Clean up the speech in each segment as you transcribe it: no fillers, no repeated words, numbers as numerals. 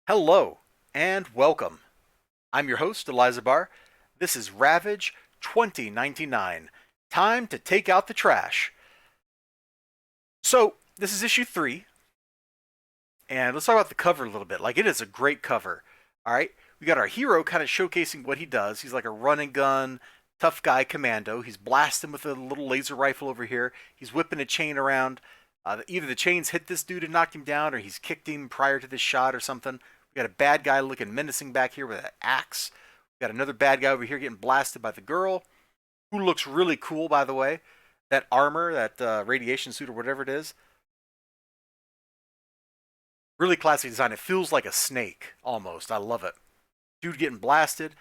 Hello and welcome. I'm your host, Elizibar. This is Ravage 2099. Time to take out the trash. So, this is issue 3, and let's talk about the cover a little bit. It is a great cover. Alright, we got our hero kind of showcasing what he does. He's like a run and gun, tough guy commando. He's blasting with a little laser rifle over here. He's whipping a chain around. Either the chains hit this dude and knocked him down, or he's kicked him prior to this shot or something. We got a bad guy looking menacing back here with an axe. We got another bad guy over here getting blasted by the girl, who looks really cool, by the way. That armor, that radiation suit or whatever it is, really classy design. It feels like a snake, almost. I love it. Dude getting blasted.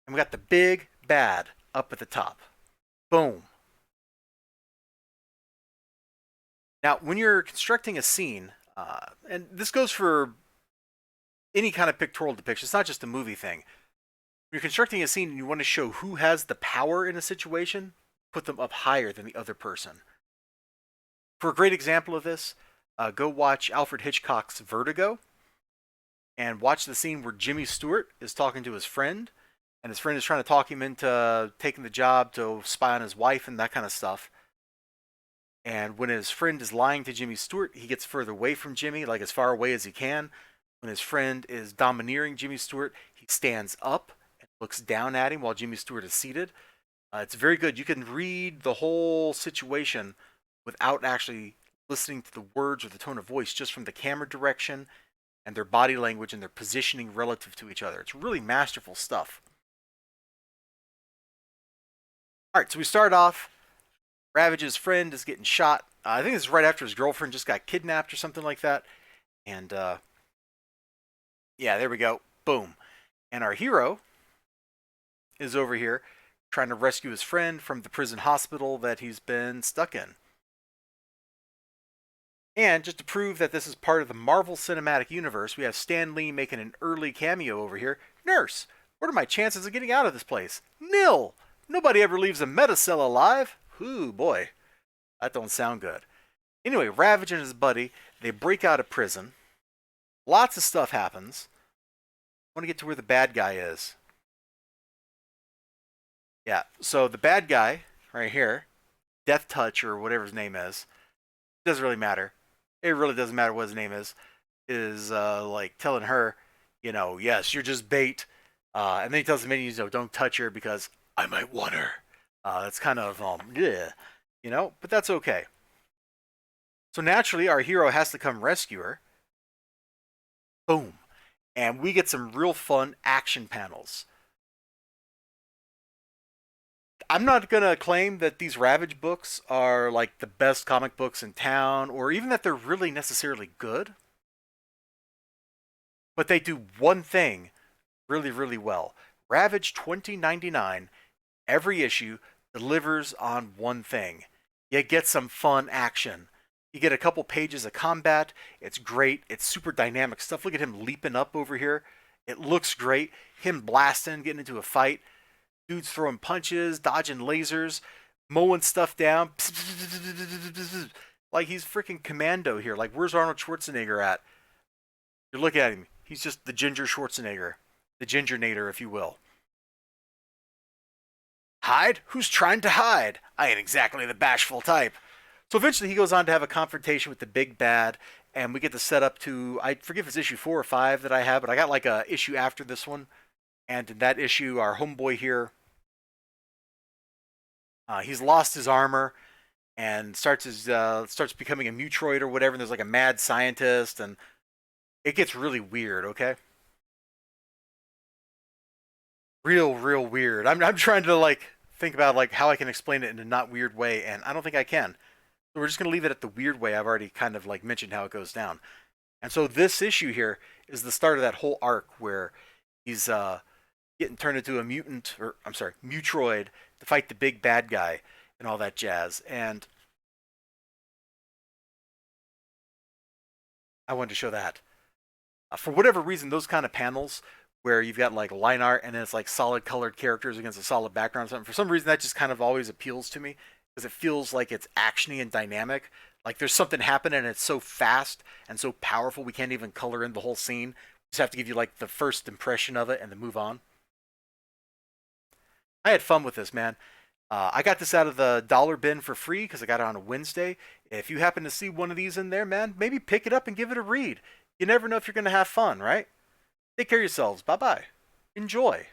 And we got the big bad up at the top. Boom. Now, when you're constructing a scene, and this goes for any kind of pictorial depiction, it's not just a movie thing. When you're constructing a scene and you want to show who has the power in a situation, put them up higher than the other person. For a great example of this, go watch Alfred Hitchcock's Vertigo and watch the scene where Jimmy Stewart is talking to his friend, and his friend is trying to talk him into taking the job to spy on his wife and that kind of stuff. And when his friend is lying to Jimmy Stewart, he gets further away from Jimmy, like as far away as he can. When his friend is domineering Jimmy Stewart, he stands up and looks down at him while Jimmy Stewart is seated. It's very good. You can read the whole situation without actually listening to the words or the tone of voice, just from the camera direction and their body language and their positioning relative to each other. It's really masterful stuff. All right, so we start off. Ravage's friend is getting shot. I think this is right after his girlfriend just got kidnapped or something like that. And yeah, there we go. Boom. And our hero is over here trying to rescue his friend from the prison hospital that he's been stuck in. And just to prove that this is part of the Marvel Cinematic Universe, we have Stan Lee making an early cameo over here. Nurse, what are my chances of getting out of this place? Nil. Nobody ever leaves a metacell alive. Ooh, boy. That don't sound good. Anyway, Ravage and his buddy, they break out of prison. Lots of stuff happens. I want to get to where the bad guy is. Yeah, so the bad guy, right here, Death Touch or whatever his name is, doesn't really matter. It really doesn't matter what his name is like telling her, yes, you're just bait. And then he tells the minions, don't touch her because I might want her. That's kind of, yeah, but that's okay. So naturally, our hero has to come rescue her. Boom. And we get some real fun action panels. I'm not going to claim that these Ravage books are like the best comic books in town, or even that they're really necessarily good. But they do one thing really, really well. Ravage 2099, every issue delivers on one thing. You get some fun action. You get a couple pages of combat. It's great. It's super dynamic stuff. Look at him leaping up over here. It looks great. Him blasting, getting into a fight. Dudes throwing punches, dodging lasers, mowing stuff down. Like he's freaking commando here. Like, where's Arnold Schwarzenegger at? You're looking at him. He's just the Ginger Schwarzenegger. The Gingernator, if you will. Hide? Who's trying to hide? I ain't exactly the bashful type. So eventually he goes on to have a confrontation with the big bad, and we get to set up to, I forget if it's issue 4 or 5 that I have, but I got like a issue after this one. And in that issue, our homeboy here, he's lost his armor and starts becoming a mutroid or whatever, and there's like a mad scientist, and it gets really weird, okay? Real weird. I'm trying to like think about like how I can explain it in a not weird way, and I don't think I can. So we're just gonna leave it at the weird way. I've already kind of like mentioned how it goes down. And so this issue here is the start of that whole arc where he's getting turned into a mutant, or I'm sorry, mutroid to fight the big bad guy and all that jazz. And I wanted to show that. For whatever reason, those kind of panels where you've got like line art and then it's like solid colored characters against a solid background or something, for some reason that just kind of always appeals to me because it feels like it's actiony and dynamic. Like there's something happening and it's so fast and so powerful we can't even color in the whole scene. Just have to give you like the first impression of it and then move on. I had fun with this, man. I got this out of the dollar bin for free because I got it on a Wednesday. If you happen to see one of these in there, man, maybe pick it up and give it a read. You never know if you're going to have fun, right? Take care of yourselves. Bye bye. Enjoy.